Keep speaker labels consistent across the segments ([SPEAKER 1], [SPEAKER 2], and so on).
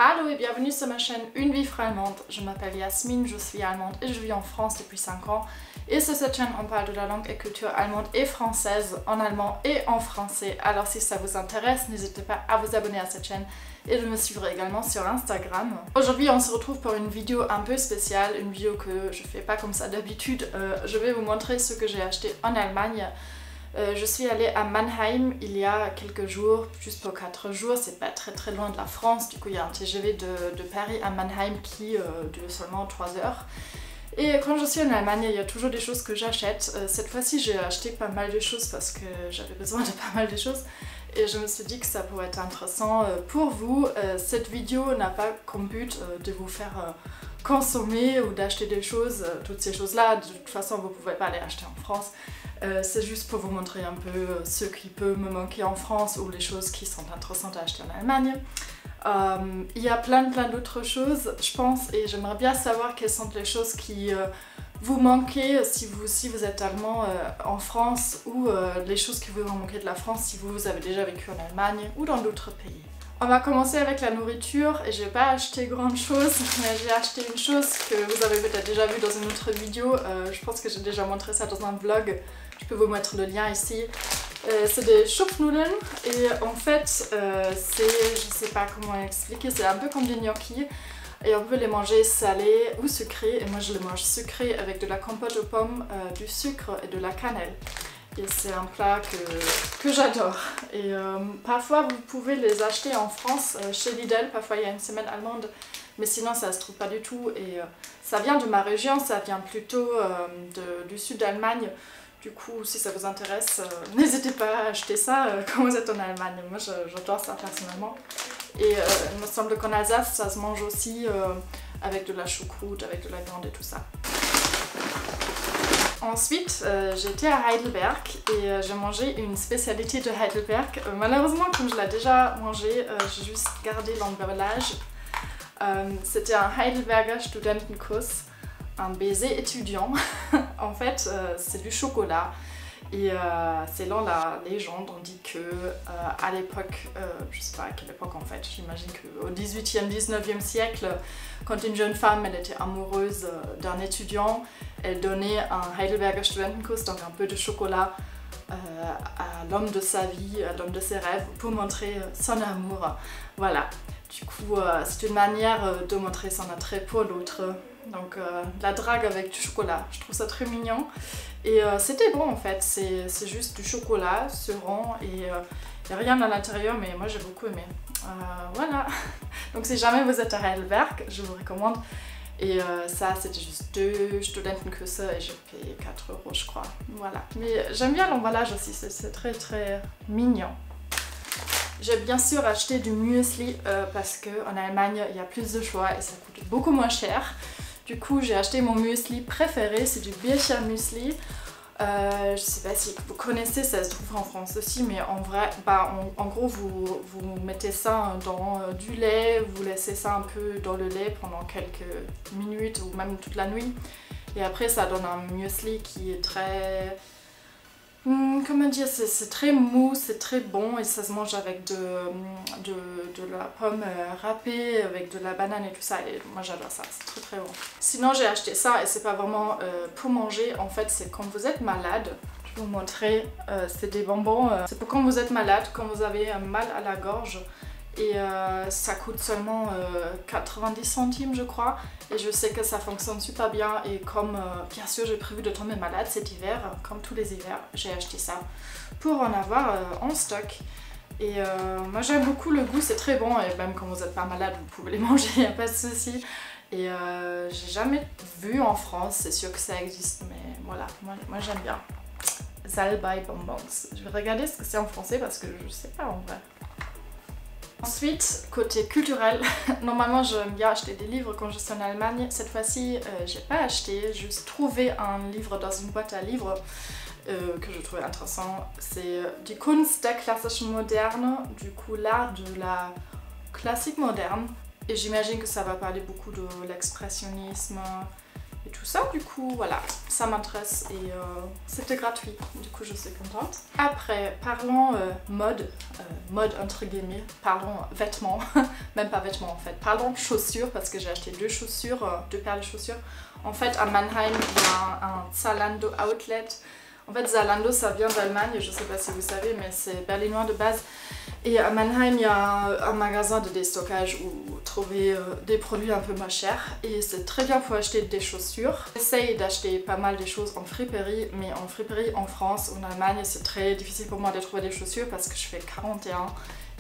[SPEAKER 1] Hallo et bienvenue sur ma chaîne Une vie allemande. Je m'appelle Yasmine, je suis allemande et je vis en France depuis 5 ans. Et sur cette chaîne, on parle de la langue et culture allemande et française, en allemand et en français. Alors si ça vous intéresse, n'hésitez pas à vous abonner à cette chaîne et de me suivre également sur Instagram. Aujourd'hui, on se retrouve pour une vidéo un peu spéciale, une vidéo que je fais pas comme ça d'habitude. Je vais vous montrer ce que j'ai acheté en Allemagne. Je suis allée à Mannheim il y a quelques jours, juste pour 4 jours, c'est pas très loin de la France, du coup il y a un TGV de Paris à Mannheim qui dure seulement 3 heures. Et quand je suis en Allemagne, il y a toujours des choses que j'achète. Cette fois-ci j'ai acheté pas mal de choses parce que j'avais besoin de pas mal de choses. Et je me suis dit que ça pourrait être intéressant pour vous. Cette vidéo n'a pas comme but de vous faire consommer ou d'acheter des choses, toutes ces choses-là. De toute façon, vous ne pouvez pas les acheter en France. C'est juste pour vous montrer un peu ce qui peut me manquer en France ou les choses qui sont intéressantes à acheter en Allemagne. Il y a plein d'autres choses, je pense, et j'aimerais bien savoir quelles sont les choses qui vous manquez si vous êtes allemand en France ou les choses qui vous manquez de la France si vous avez déjà vécu en Allemagne ou dans d'autres pays. On va commencer avec la nourriture et j'ai pas acheté grande chose, mais j'ai acheté une chose que vous avez peut-être déjà vu dans une autre vidéo. Je pense que j'ai déjà montré ça dans un vlog. Je peux vous mettre le lien ici. C'est des Schupfnudeln et en fait c'est, je sais pas comment expliquer, c'est un peu comme des gnocchis et on peut les manger salés ou sucrés et moi je les mange sucrés avec de la compote aux pommes, du sucre et de la cannelle. Et c'est un plat que j'adore. Et parfois vous pouvez les acheter en France chez Lidl, parfois il y a une semaine allemande, mais sinon ça se trouve pas du tout. Et ça vient de ma région, ça vient plutôt du sud d'Allemagne. Du coup, si ça vous intéresse, n'hésitez pas à acheter ça quand vous êtes en Allemagne. Moi j'adore ça personnellement. Et il me semble qu'en Alsace ça se mange aussi avec de la choucroute, avec de la viande et tout ça. Ensuite, j'étais à Heidelberg et j'ai mangé une spécialité de Heidelberg. Malheureusement, comme je l'ai déjà mangé, j'ai juste gardé l'emballage. C'était un Heidelberger Studentenkuss, un baiser étudiant. En fait, c'est du chocolat. Et selon la légende, on dit que à l'époque, je sais pas à quelle époque en fait, j'imagine qu'au 18e, 19e siècle, quand une jeune femme elle était amoureuse d'un étudiant, elle donnait un Heidelberger Studentenkuss, donc un peu de chocolat, à l'homme de sa vie, à l'homme de ses rêves, pour montrer son amour. Voilà. Du coup, c'est une manière de montrer son attrait pour l'autre. Donc la drague avec du chocolat, je trouve ça très mignon. Et c'était bon en fait, c'est juste du chocolat, ce rond et il n'y a rien à l'intérieur mais moi j'ai beaucoup aimé. Voilà, donc si jamais vous êtes à Heidelberg, je vous recommande. Et ça c'était juste 2 Studentenküsse et j'ai payé 4 € je crois. Voilà, mais j'aime bien l'emballage aussi, c'est très mignon. J'ai bien sûr acheté du muesli parce qu'en Allemagne il y a plus de choix et ça coûte beaucoup moins cher. Du coup j'ai acheté mon muesli préféré, c'est du Bircher Müsli. Je sais pas si vous connaissez, ça se trouve en France aussi, mais en vrai, en gros vous mettez ça dans du lait, vous laissez ça un peu dans le lait pendant quelques minutes ou même toute la nuit. Et après ça donne un muesli qui est très... comment dire, c'est très mou, c'est très bon et ça se mange avec de la pomme râpée, avec de la banane et tout ça et moi j'adore ça, c'est très bon. Sinon j'ai acheté ça et c'est pas vraiment pour manger, en fait c'est quand vous êtes malade. Je vais vous montrer, c'est des bonbons, c'est pour quand vous êtes malade, quand vous avez mal à la gorge. Et ça coûte seulement 90 centimes je crois et je sais que ça fonctionne super bien et comme bien sûr j'ai prévu de tomber malade cet hiver, comme tous les hivers, j'ai acheté ça pour en avoir en stock. Et moi j'aime beaucoup le goût, c'est très bon et même quand vous n'êtes pas malade vous pouvez les manger, il n'y a pas de souci. Et j'ai jamais vu en France, c'est sûr que ça existe mais voilà, moi j'aime bien. Salbei Bonbons. Je vais regarder ce que c'est en français parce que je sais pas en vrai. Ensuite, côté culturel, normalement j'aime bien acheter des livres quand je suis en Allemagne. Cette fois-ci, j'ai pas acheté, j'ai juste trouvé un livre dans une boîte à livres que je trouvais intéressant. C'est Die Kunst der klassischen Moderne, du coup l'art de la classique moderne. Et j'imagine que ça va parler beaucoup de l'expressionnisme et tout tout ça. Du coup, voilà, ça m'intéresse et c'était gratuit. Du coup, je suis contente. Après, parlons mode entre guillemets, parlons vêtements, même pas vêtements en fait. Parlons chaussures parce que j'ai acheté deux paires de chaussures. En fait, à Mannheim, il y a un Zalando Outlet. En fait, Zalando, ça vient d'Allemagne, je sais pas si vous savez, mais c'est berlinois de base. Et à Mannheim, il y a un magasin de déstockage où vous trouvez des produits un peu moins chers. Et c'est très bien pour acheter des chaussures. J'essaye d'acheter pas mal de choses en friperie, mais en friperie en France, en Allemagne, c'est très difficile pour moi de trouver des chaussures parce que je fais 41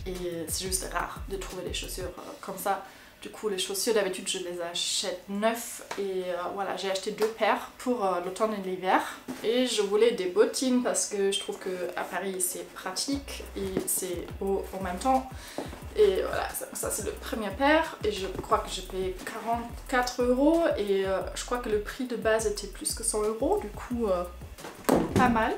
[SPEAKER 1] et c'est juste rare de trouver des chaussures comme ça. Du coup, les chaussures, d'habitude, je les achète neuves et voilà, j'ai acheté deux paires pour l'automne et l'hiver. Et je voulais des bottines parce que je trouve qu'à Paris, c'est pratique et c'est beau en même temps. Et voilà, ça c'est le premier paire et je crois que j'ai payé 44 € et je crois que le prix de base était plus que 100 €, du coup, pas mal.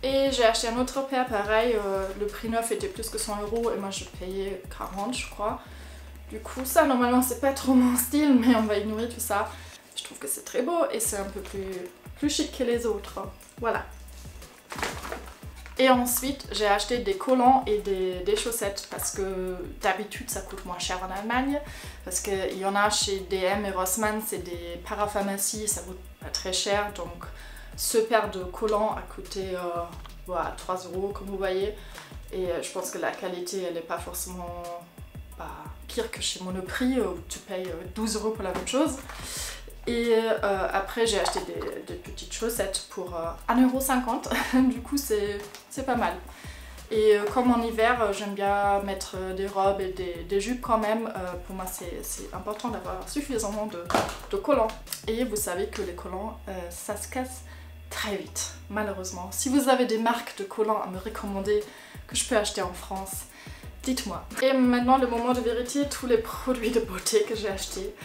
[SPEAKER 1] Et j'ai acheté un autre paire, pareil, le prix neuf était plus que 100 € et moi je payais 40 je crois. Du coup ça normalement c'est pas trop mon style mais on va ignorer tout ça. Je trouve que c'est très beau et c'est un peu plus chic que les autres. Voilà. Et ensuite j'ai acheté des collants et des chaussettes parce que d'habitude ça coûte moins cher en Allemagne. Parce qu'il y en a chez DM et Rossmann, c'est des parapharmacies, ça coûte pas très cher donc... Ce paire de collants a coûté voilà, 3 € comme vous voyez et je pense que la qualité elle n'est pas forcément pire que chez Monoprix où tu payes 12 € pour la même chose. Et après j'ai acheté des petites chaussettes pour 1,50 €, du coup c'est pas mal. Et comme en hiver j'aime bien mettre des robes et des jupes quand même, pour moi c'est important d'avoir suffisamment de collants. Et vous savez que les collants ça se casse très vite, malheureusement. Si vous avez des marques de collants à me recommander que je peux acheter en France, dites-moi. Et maintenant le moment de vérité, tous les produits de beauté que j'ai achetés.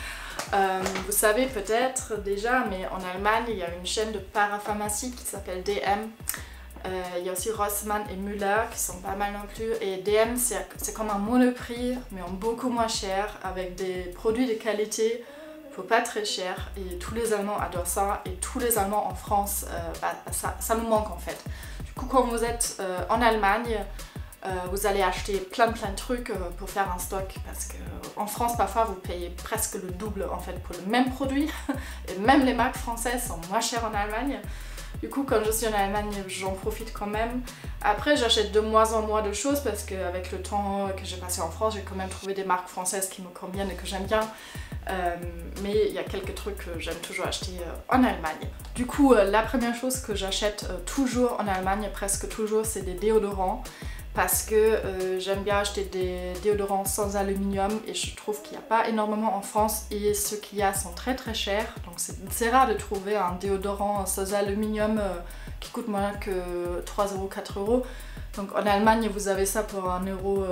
[SPEAKER 1] Vous savez peut-être déjà, mais en Allemagne il y a une chaîne de parapharmacie qui s'appelle DM. Il y a aussi Rossmann et Müller qui sont pas mal non plus. Et DM c'est comme un Monoprix mais en beaucoup moins cher avec des produits de qualité pas très cher et tous les Allemands adorent ça et tous les Allemands en France, ça nous manque en fait. Du coup quand vous êtes en Allemagne, vous allez acheter plein de trucs pour faire un stock parce qu'en France parfois vous payez presque le double en fait pour le même produit et même les marques françaises sont moins chères en Allemagne. Du coup quand je suis en Allemagne j'en profite quand même. Après j'achète de moins en moins de choses parce qu'avec le temps que j'ai passé en France j'ai quand même trouvé des marques françaises qui me conviennent et que j'aime bien. Mais il y a quelques trucs que j'aime toujours acheter en Allemagne. Du coup la première chose que j'achète toujours en Allemagne, presque toujours, c'est des déodorants. Parce que j'aime bien acheter des déodorants sans aluminium et je trouve qu'il n'y a pas énormément en France et ceux qu'il y a sont très chers. Donc c'est rare de trouver un déodorant sans aluminium qui coûte moins que 3 €, 4 €. Donc en Allemagne vous avez ça pour 1 €,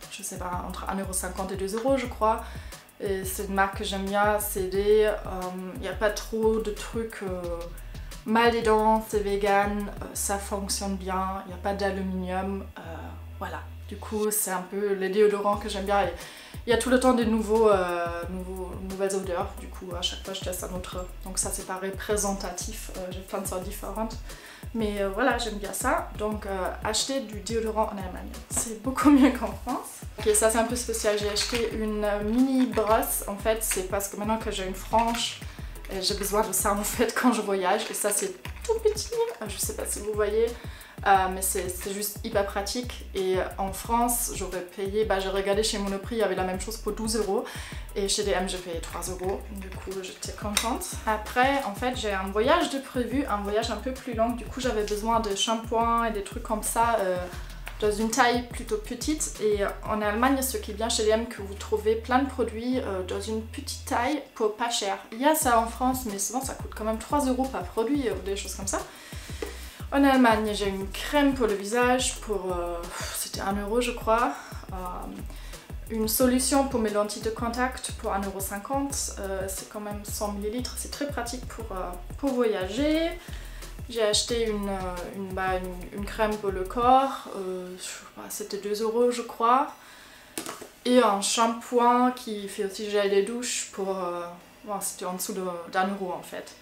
[SPEAKER 1] je sais pas, entre 1,50 € et 2 € je crois. Et c'est une marque que j'aime bien, CD, il n'y a pas trop de trucs mal des dents, c'est vegan, ça fonctionne bien, il n'y a pas d'aluminium, voilà. Du coup c'est un peu les déodorants que j'aime bien. Il y a tout le temps des nouvelles odeurs, du coup à chaque fois je teste un autre. Donc ça c'est pas représentatif, j'ai plein de sortes différentes. Mais voilà, j'aime bien ça. Donc acheter du déodorant en Allemagne, c'est beaucoup mieux qu'en France. Ok, ça c'est un peu spécial, j'ai acheté une mini brosse. En fait c'est parce que maintenant que j'ai une frange, j'ai besoin de ça en fait quand je voyage. Et ça c'est tout petit, je sais pas si vous voyez. Mais c'est juste hyper pratique et en France j'aurais payé, j'ai regardé chez Monoprix, il y avait la même chose pour 12 € et chez DM j'ai payé 3 €, du coup j'étais contente. Après en fait j'ai un voyage de prévu, un voyage un peu plus long, du coup j'avais besoin de shampoing et des trucs comme ça dans une taille plutôt petite et en Allemagne ce qui est bien chez DM que vous trouvez plein de produits dans une petite taille pour pas cher. Il y a ça en France mais souvent ça coûte quand même 3 € par produit ou des choses comme ça. En Allemagne, j'ai une crème pour le visage pour, c'était 1 € je crois, une solution pour mes lentilles de contact pour 1,50 €, c'est quand même 100 ml, c'est très pratique pour voyager. J'ai acheté une crème pour le corps, c'était 2 € je crois. Et un shampoing qui fait aussi gel de douche pour... bon, c'était en dessous d'1 € en fait.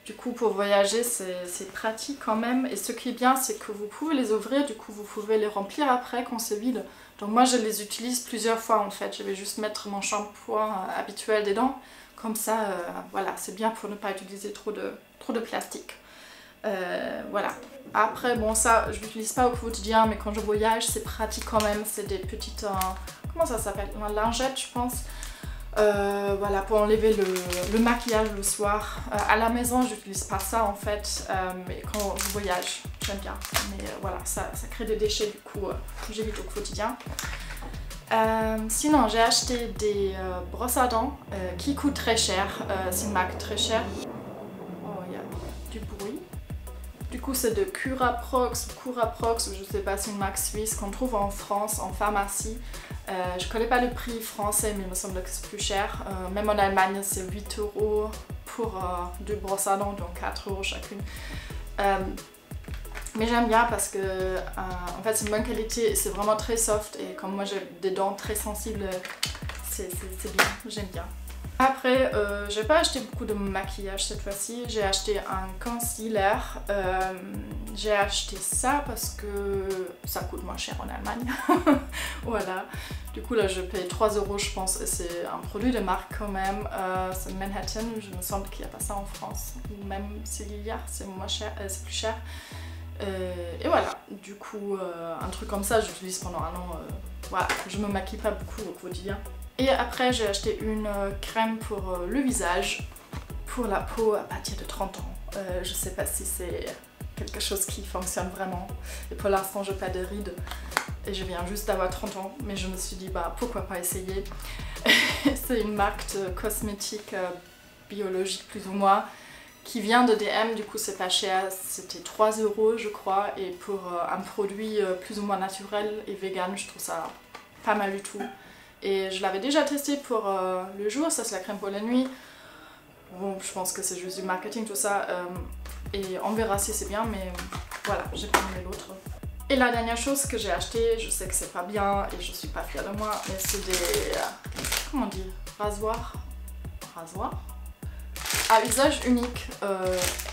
[SPEAKER 1] Du coup pour voyager c'est pratique quand même, et ce qui est bien c'est que vous pouvez les ouvrir, du coup vous pouvez les remplir après quand c'est vide. Donc moi je les utilise plusieurs fois en fait, je vais juste mettre mon shampoing habituel dedans, comme ça voilà, c'est bien pour ne pas utiliser trop de plastique. Voilà. Après bon ça je l'utilise pas au quotidien, mais quand je voyage c'est pratique quand même, c'est des petites... comment ça s'appelle? Une lingette je pense. Voilà, pour enlever le maquillage le soir. À la maison, j'utilise pas ça en fait, mais quand je voyage, j'aime bien. Mais voilà, ça crée des déchets, du coup, j'évite au quotidien. Sinon, j'ai acheté des brosses à dents qui coûtent très cher. C'est une marque très chère. Oh, il y a du bruit. Du coup, c'est de Curaprox, je sais pas, c'est une marque suisse qu'on trouve en France, en pharmacie. Je connais pas le prix français, mais il me semble que c'est plus cher. Même en Allemagne, c'est 8 € pour 2 brosses à dents, donc 4 € chacune. Mais j'aime bien parce que en fait, c'est une bonne qualité et c'est vraiment très soft. Et comme moi, j'ai des dents très sensibles, c'est bien, j'aime bien. Après, j'ai pas acheté beaucoup de maquillage cette fois-ci, j'ai acheté un concealer. J'ai acheté ça parce que ça coûte moins cher en Allemagne. Voilà, du coup là je paye 3 € je pense, et c'est un produit de marque quand même. C'est Manhattan, je me semble qu'il n'y a pas ça en France, ou même s'il y a, c'est moins cher, c'est plus cher. Et voilà, du coup un truc comme ça j'utilise pendant 1 an. Voilà, je me maquille pas beaucoup au quotidien. Et après j'ai acheté une crème pour le visage, pour la peau à partir de 30 ans. Je sais pas si c'est quelque chose qui fonctionne vraiment. Et pour l'instant j'ai pas de rides et je viens juste d'avoir 30 ans, mais je me suis dit bah pourquoi pas essayer. C'est une marque de cosmétiques biologiques plus ou moins, qui vient de DM, du coup c'est pas cher, c'était 3 € je crois, et pour un produit plus ou moins naturel et vegan, je trouve ça pas mal du tout. Et je l'avais déjà testé pour le jour, ça c'est la crème pour la nuit. Bon, je pense que c'est juste du marketing tout ça, et on verra si c'est bien, mais voilà, j'ai pas aimé l'autre. Et la dernière chose que j'ai acheté, je sais que c'est pas bien et je suis pas fière de moi, mais c'est des... comment on dit? Rasoirs à usage unique.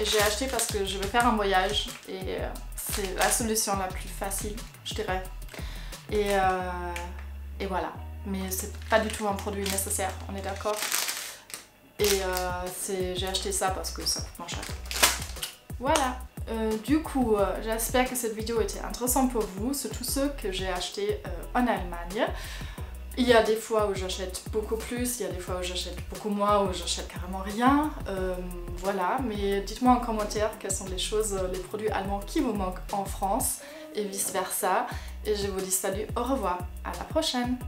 [SPEAKER 1] Et j'ai acheté parce que je vais faire un voyage et c'est la solution la plus facile, je dirais. Et voilà, mais c'est pas du tout un produit nécessaire, on est d'accord. Et j'ai acheté ça parce que ça coûte moins cher. Voilà. Du coup, j'espère que cette vidéo était intéressante pour vous, surtout ceux que j'ai achetés en Allemagne. Il y a des fois où j'achète beaucoup plus, il y a des fois où j'achète beaucoup moins, où j'achète carrément rien. Voilà, mais dites-moi en commentaire quelles sont les choses, les produits allemands qui vous manquent en France et vice versa. Et je vous dis salut, au revoir, à la prochaine!